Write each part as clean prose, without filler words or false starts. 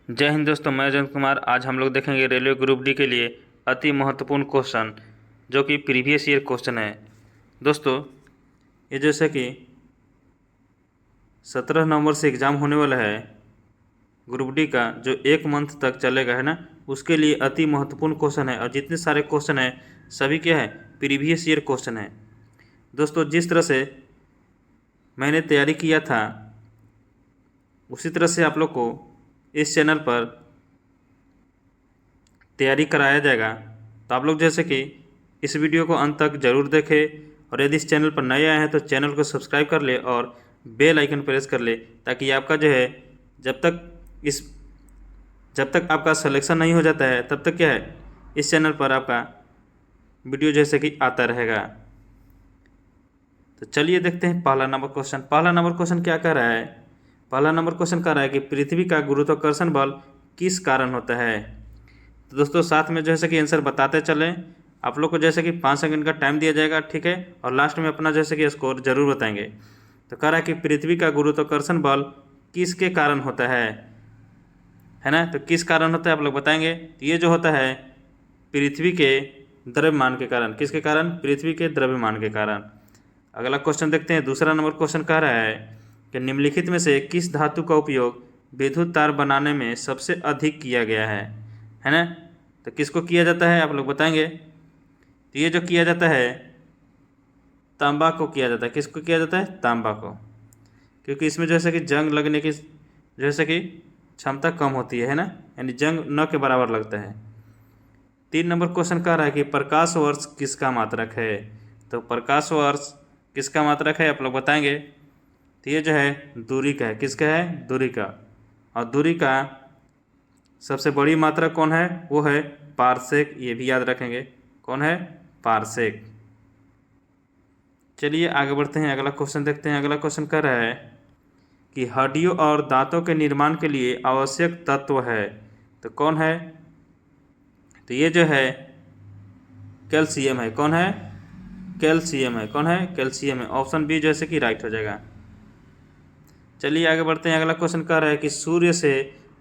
जय हिंद दोस्तों, मैं जयंत कुमार। आज हम लोग देखेंगे रेलवे ग्रुप डी के लिए अति महत्वपूर्ण क्वेश्चन जो कि प्रीवियस ईयर क्वेश्चन है। दोस्तों ये जैसे कि 17 नवंबर से एग्ज़ाम होने वाला है ग्रुप डी का, जो 1 मंथ तक चलेगा, है ना। उसके लिए अति महत्वपूर्ण क्वेश्चन है और जितने सारे क्वेश्चन हैं सभी क्या है, प्रीवियस ईयर क्वेश्चन है। दोस्तों जिस तरह से मैंने तैयारी किया था उसी तरह से आप लोग को इस चैनल पर तैयारी कराया जाएगा। तो आप लोग जैसे कि इस वीडियो को अंत तक ज़रूर देखें और यदि इस चैनल पर नए आए हैं तो चैनल को सब्सक्राइब कर ले और बेल आइकन प्रेस कर ले, ताकि आपका जो है जब तक आपका सिलेक्शन नहीं हो जाता है तब तक क्या है, इस चैनल पर आपका वीडियो जैसे कि आता रहेगा। तो चलिए देखते हैं पहला नंबर क्वेश्चन क्या कह रहा है। पहला नंबर क्वेश्चन कह रहा है कि पृथ्वी का गुरुत्वाकर्षण बल किस कारण होता है। तो दोस्तों साथ में जैसे कि आंसर बताते चलें। आप लोग को जैसे कि 5 सेकंड का टाइम दिया जाएगा, ठीक है, और लास्ट में अपना जैसे कि स्कोर जरूर बताएंगे। तो कह रहा है कि पृथ्वी का गुरुत्वाकर्षण बल किसके कारण होता है ना। तो किस कारण होता है आप लोग बताएंगे। तो ये जो होता है पृथ्वी के द्रव्यमान के कारण। किसके कारण? पृथ्वी के द्रव्यमान के कारण। अगला क्वेश्चन देखते हैं। दूसरा नंबर क्वेश्चन कह रहा है कि निम्नलिखित में से किस धातु का उपयोग विद्युत तार बनाने में सबसे अधिक किया गया है ना। तो किसको किया जाता है आप लोग बताएंगे। तो ये जो किया जाता है तांबा को किया जाता है। किसको किया जाता है? तांबा को, क्योंकि इसमें जैसे कि जंग लगने की जैसे कि क्षमता कम होती है ना, यानी जंग न के बराबर लगता है। 3 नंबर क्वेश्चन कह रहा है कि प्रकाश वर्ष किसका मात्रक है। तो प्रकाश वर्ष किसका मात्रक है आप लोग बताएंगे। तो ये जो है दूरी का है। किसका है? दूरी का। और दूरी का सबसे बड़ी मात्रा कौन है? वो है पारसेक। ये भी याद रखेंगे, कौन है? पारसेक। चलिए आगे बढ़ते हैं, अगला क्वेश्चन देखते हैं। अगला क्वेश्चन कह रहा है कि हड्डियों और दांतों के निर्माण के लिए आवश्यक तत्व है, तो कौन है? तो ये जो है कैल्शियम है। कौन है? कैल्शियम है। कौन है? कैल्शियम है। ऑप्शन बी जैसे कि राइट हो जाएगा। चलिए आगे बढ़ते हैं। अगला क्वेश्चन कह रहा है कि सूर्य से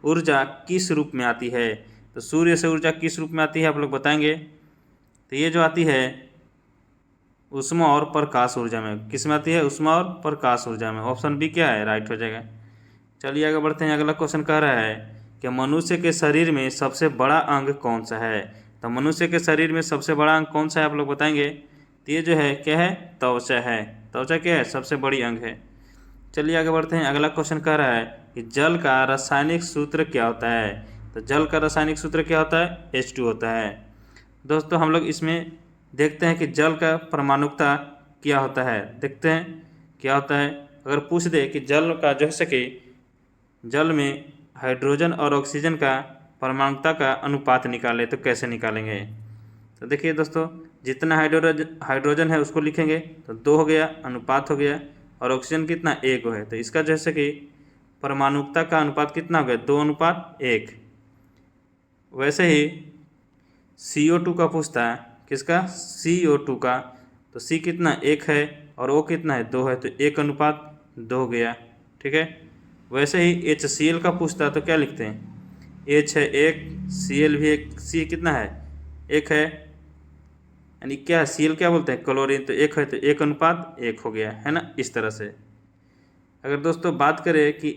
ऊर्जा किस रूप में आती है। तो सूर्य से ऊर्जा किस रूप में आती है आप लोग बताएंगे। तो ये जो आती है उष्मा और प्रकाश ऊर्जा में। किस में आती है? उष्मा और प्रकाश ऊर्जा में। ऑप्शन बी क्या है? राइट हो जाएगा। चलिए आगे बढ़ते हैं। अगला क्वेश्चन कह रहा है कि मनुष्य के शरीर में सबसे बड़ा अंग कौन सा है। तो मनुष्य के शरीर में सबसे बड़ा अंग कौन सा है आप लोग बताएंगे। तो ये जो है क्या है? त्वचा है। त्वचा क्या है? सबसे बड़ी अंग है। चलिए आगे बढ़ते हैं। अगला क्वेश्चन कह रहा है कि जल का रासायनिक सूत्र क्या होता है। तो जल का रासायनिक सूत्र क्या होता है? H2 होता है। दोस्तों हम लोग इसमें देखते हैं कि जल का परमाणुकता क्या होता है। देखते हैं क्या होता है। अगर पूछ दे कि जल का जैसे कि जल में हाइड्रोजन और ऑक्सीजन का परमाणुकता का अनुपात निकाले तो कैसे निकालेंगे। तो देखिए दोस्तों, जितना हाइड्रोजन है उसको लिखेंगे तो 2 हो गया, अनुपात हो गया, और ऑक्सीजन कितना? 1 है। तो इसका जैसे कि परमाणुकता का अनुपात कितना हो गया? 2:1। वैसे ही CO2 का पूछता है। किसका? CO2 का। तो C कितना? 1 है और O कितना है? 2 है। तो 1:2 हो गया, ठीक है। वैसे ही HCl का पूछता है तो क्या लिखते हैं? H है 1, Cl भी 1, C कितना है? 1 है, यानी क्या है? Cl क्या बोलते हैं? क्लोरीन। तो 1 है तो 1:1 हो गया, है ना। इस तरह से अगर दोस्तों बात करें कि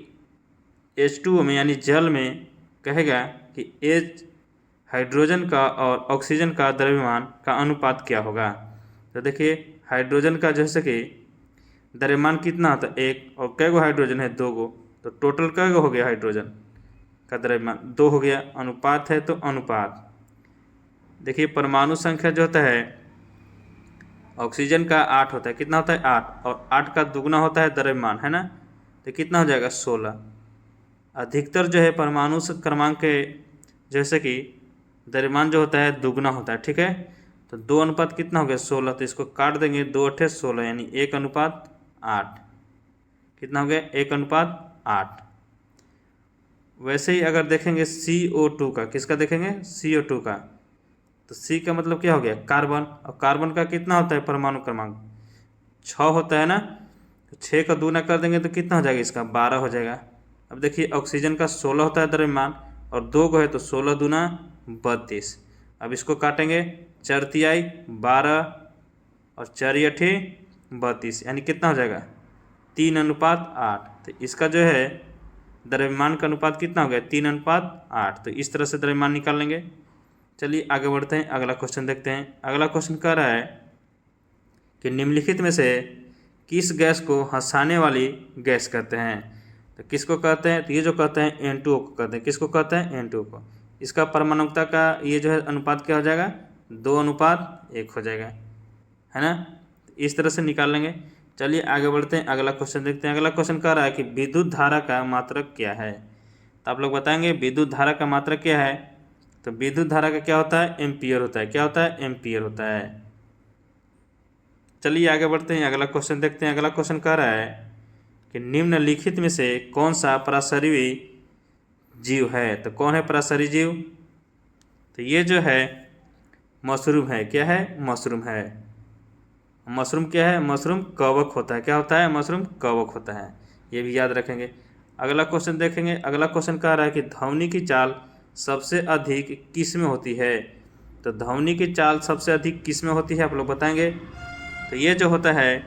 H2O में यानी जल में कहेगा कि H हाइड्रोजन का और ऑक्सीजन का द्रव्यमान का अनुपात क्या होगा। तो देखिए हाइड्रोजन का जैसे कि द्रव्यमान कितना होता है? 1, और कै गो हाइड्रोजन है? 2 गो। तो टोटल कै गो हो गया हाइड्रोजन का द्रव्यमान? 2 हो गया। अनुपात है तो अनुपात। देखिए परमाणु संख्या जो होता है ऑक्सीजन का 8 होता है। कितना होता है? 8, और 8 का दुगना होता है द्रव्यमान, है ना। तो कितना हो जाएगा? 16। अधिकतर जो है परमाणु क्रमांक के जैसे कि द्रव्यमान जो होता है दुगना होता है, ठीक है। तो 2 अनुपात कितना हो गया? 16। तो इसको काट देंगे, 2 8 16, यानी 1:8। कितना हो गया? 1:8। वैसे ही अगर देखेंगे CO2 का, किसका देखेंगे? CO2 का। तो C का मतलब क्या हो गया? कार्बन। और कार्बन का कितना होता है परमाणु क्रमांक? 6 होता है ना। तो 6 का 2 कर देंगे तो कितना हो जाएगा? इसका 12 हो जाएगा। अब देखिए ऑक्सीजन का 16 होता है द्रव्यमान और 2 को है तो 16 दूना 32। अब इसको काटेंगे, 4 तिहाई 12 और 4 अठे 32, यानी कितना हो जाएगा 3:8। तो इसका जो है द्रव्यमान का अनुपात कितना हो गया 3:8। तो इस तरह से द्रव्यमान निकाल लेंगे। चलिए आगे बढ़ते हैं, अगला क्वेश्चन देखते हैं। अगला क्वेश्चन कह रहा है कि निम्नलिखित में से किस गैस को हंसाने वाली गैस कहते हैं। तो किसको कहते हैं, तो ये जो कहते हैं N2O को कहते हैं। किसको कहते हैं, N2O को। इसका परमाणुकता का ये जो है अनुपात क्या हो जाएगा 2:1 हो जाएगा, है ना। इस तरह से निकाल लेंगे। चलिए आगे बढ़ते हैं, अगला क्वेश्चन देखते हैं। अगला क्वेश्चन कह रहा है कि विद्युत धारा का मात्रक क्या है। तो आप लोग बताएंगे विद्युत धारा का मात्रक क्या है। तो विद्युत धारा का क्या होता है, एम्पियर होता है। क्या होता है, एम्पियर होता है। चलिए आगे बढ़ते हैं, अगला क्वेश्चन देखते हैं। अगला क्वेश्चन कह रहा है कि निम्नलिखित में से कौन सा पराशरीय जीव है। तो कौन है पराशरीय जीव, तो ये जो है मशरूम है। क्या है, मशरूम है। मशरूम क्या है, मशरूम कवक होता है। क्या होता है, मशरूम कवक होता है। ये भी याद रखेंगे। अगला क्वेश्चन देखेंगे। अगला क्वेश्चन कह रहा है कि ध्वनि की चाल सबसे अधिक किस में होती है। तो ध्वनि की चाल सबसे अधिक किस में होती है, आप लोग बताएंगे। तो ये जो होता है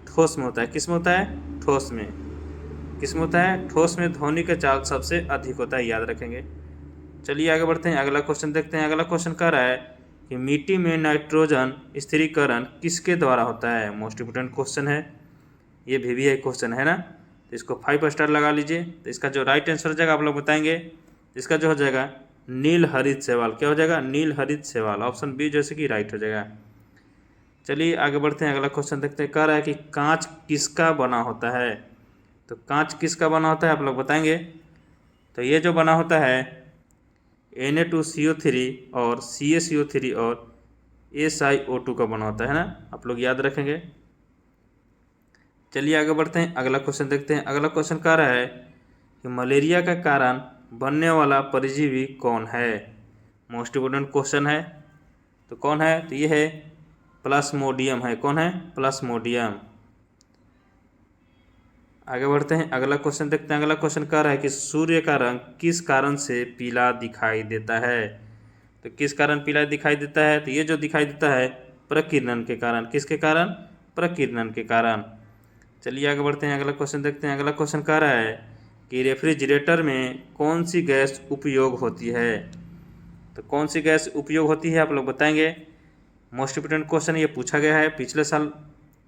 ठोस में होता है। किस में होता है, ठोस में। किस में होता है, ठोस में ध्वनि का चाल सबसे अधिक होता है, याद रखेंगे। चलिए आगे बढ़ते हैं, अगला क्वेश्चन देखते हैं। अगला क्वेश्चन कह रहा है कि मिट्टी में नाइट्रोजन स्थिरीकरण किसके द्वारा होता है। मोस्ट इंपोर्टेंट क्वेश्चन है, ये VVI क्वेश्चन है ना। तो इसको 5 स्टार लगा लीजिए। तो इसका जो राइट आंसर हो जाएगा आप लोग बताएंगे। इसका जो हो जाएगा नील हरित शैवाल। क्या हो जाएगा, नील हरित शैवाल। ऑप्शन बी जैसे कि राइट हो जाएगा। चलिए आगे बढ़ते हैं, अगला क्वेश्चन देखते हैं। कह रहा है कि कांच किसका बना होता है। तो कांच किसका बना होता है, आप लोग बताएंगे। तो ये जो बना होता है Na2CO3 और CaCO3 और SiO2 का बना होता है ना, आप लोग याद रखेंगे। चलिए आगे बढ़ते हैं, अगला क्वेश्चन देखते हैं। अगला क्वेश्चन कह रहा है कि मलेरिया का कारण बनने वाला परजीवी कौन है। मोस्ट इंपोर्टेंट क्वेश्चन है। तो कौन है, तो ये है प्लाज्मोडियम है। कौन है, प्लाज्मोडियम। आगे बढ़ते हैं, अगला क्वेश्चन देखते हैं। अगला क्वेश्चन कह रहा है कि सूर्य का रंग किस कारण से पीला दिखाई देता है। तो किस कारण पीला दिखाई देता है, तो ये जो दिखाई देता है प्रकीर्णन के कारण। किसके कारण, प्रकीर्णन के कारण। चलिए आगे बढ़ते हैं, अगला क्वेश्चन देखते हैं। अगला क्वेश्चन कह रहा है कि रेफ्रिजरेटर में कौन सी गैस उपयोग होती है। तो कौन सी गैस उपयोग होती है, आप लोग बताएंगे। मोस्ट इंपोर्टेंट क्वेश्चन ये पूछा गया है पिछले साल,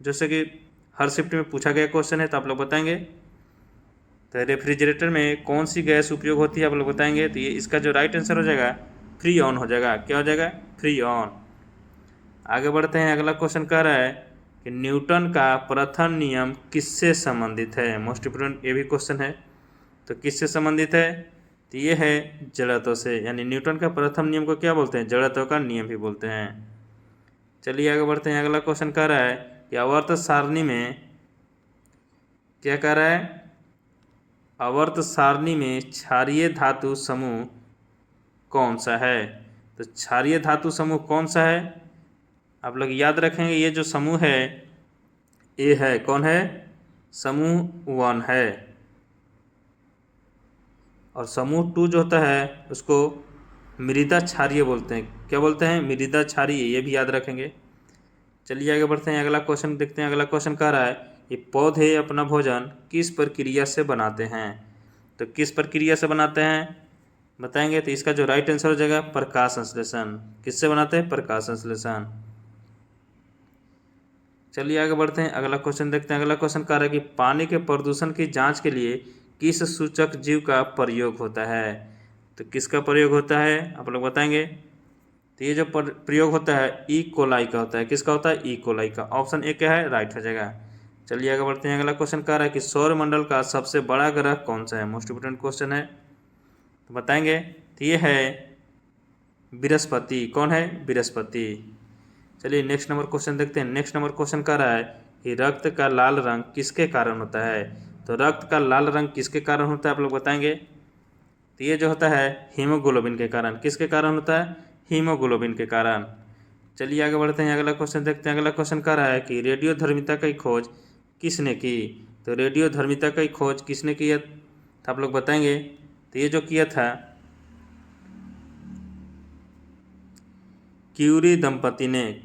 जैसे कि हर शिफ्ट में पूछा गया क्वेश्चन है। तो आप लोग बताएंगे तो रेफ्रिजरेटर में कौन सी गैस उपयोग होती है, आप लोग बताएंगे। तो ये इसका जो राइट आंसर हो जाएगा फ्रीऑन हो जाएगा। क्या हो जाएगा, फ्रीऑन। आगे बढ़ते हैं, अगला क्वेश्चन कह रहा है कि न्यूटन का प्रथम नियम किससे संबंधित है। मोस्ट इंपोर्टेंट ये भी क्वेश्चन है। तो किससे संबंधित है, तो ये है जड़त्व से। यानी न्यूटन का प्रथम नियम को क्या बोलते हैं, जड़त्व का नियम भी बोलते हैं। चलिए आगे बढ़ते हैं, अगला क्वेश्चन कह रहा है कि आवर्त सारणी में क्या कह रहा है, आवर्त सारणी में क्षारीय धातु समूह कौन सा है। तो क्षारीय धातु समूह कौन सा है, आप लोग याद रखेंगे। ये जो समूह है ये है, कौन है, समूह 1 है। और समूह 2 जो होता है उसको मृदा क्षारीय बोलते हैं। क्या बोलते हैं, मृदा क्षारीय। ये भी याद रखेंगे। चलिए आगे बढ़ते हैं, अगला क्वेश्चन देखते हैं। अगला क्वेश्चन कह रहा है कि पौधे अपना भोजन किस प्रक्रिया से बनाते हैं। तो किस प्रक्रिया से बनाते हैं बताएंगे। तो इसका जो राइट आंसर हो जाएगा प्रकाश संश्लेषण। किससे बनाते हैं, प्रकाश संश्लेषण। चलिए आगे बढ़ते हैं, अगला क्वेश्चन देखते हैं। अगला क्वेश्चन कह रहा है कि पानी के प्रदूषण की जांच के लिए किस सूचक जीव का प्रयोग होता है। तो किसका प्रयोग होता है, आप लोग बताएंगे। तो ये जो प्रयोग होता है ई कोलाई का होता है। किसका होता है, ई कोलाई का। ऑप्शन ए क्या है, राइट हो जाएगा। चलिए आगे बढ़ते हैं, अगला क्वेश्चन कह रहा है कि सौरमंडल का सबसे बड़ा ग्रह कौन सा है। मोस्ट इंपोर्टेंट क्वेश्चन है, तो बताएंगे। तो ये है बृहस्पति। कौन है, बृहस्पति। चलिए नेक्स्ट नंबर क्वेश्चन देखते हैं। नेक्स्ट नंबर क्वेश्चन कह रहा है कि रक्त का लाल रंग किसके कारण होता है। तो रक्त का लाल रंग किसके कारण होता है, आप लोग बताएंगे। तो ये जो होता है हीमोग्लोबिन के कारण। किसके कारण होता है, हीमोग्लोबिन के कारण। चलिए आगे बढ़ते हैं, अगला क्वेश्चन देखते हैं। अगला क्वेश्चन कह रहा है कि रेडियोधर्मिता की खोज किसने की। तो रेडियोधर्मिता की खोज किसने की है, तो आप लोग बताएंगे। तो ये जो किया था क्यूरी दंपति ने,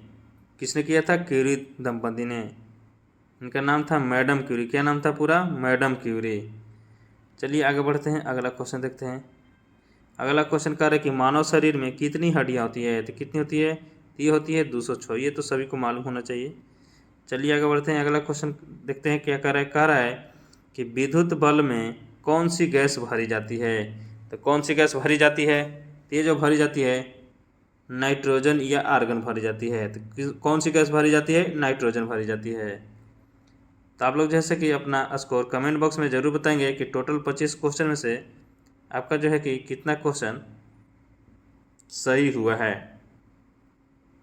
किसने किया था? क्यूरी दंपति ने। इनका नाम था मैडम क्यूरी। क्या नाम था पूरा? Madam Curie. चलिए आगे बढ़ते हैं, अगला क्वेश्चन देखते हैं। अगला क्वेश्चन कह रहा है कि मानव शरीर में कितनी हड्डियाँ होती है? तो कितनी होती है? ये होती है 206। ये तो सभी को मालूम होना चाहिए। चलिए आगे बढ़ते हैं, अगला क्वेश्चन देखते हैं क्या कह रहा है। कह रहा है कि विद्युत बल में कौन सी गैस भरी जाती है? तो कौन सी गैस भरी जाती है? तो ये जो भरी जाती है नाइट्रोजन या आर्गन भरी जाती है। तो कौन सी गैस भरी जाती है? नाइट्रोजन भरी जाती है। तो आप लोग जैसे कि अपना स्कोर कमेंट बॉक्स में ज़रूर बताएंगे कि टोटल 25 क्वेश्चन में से आपका जो है कि कितना क्वेश्चन सही हुआ है।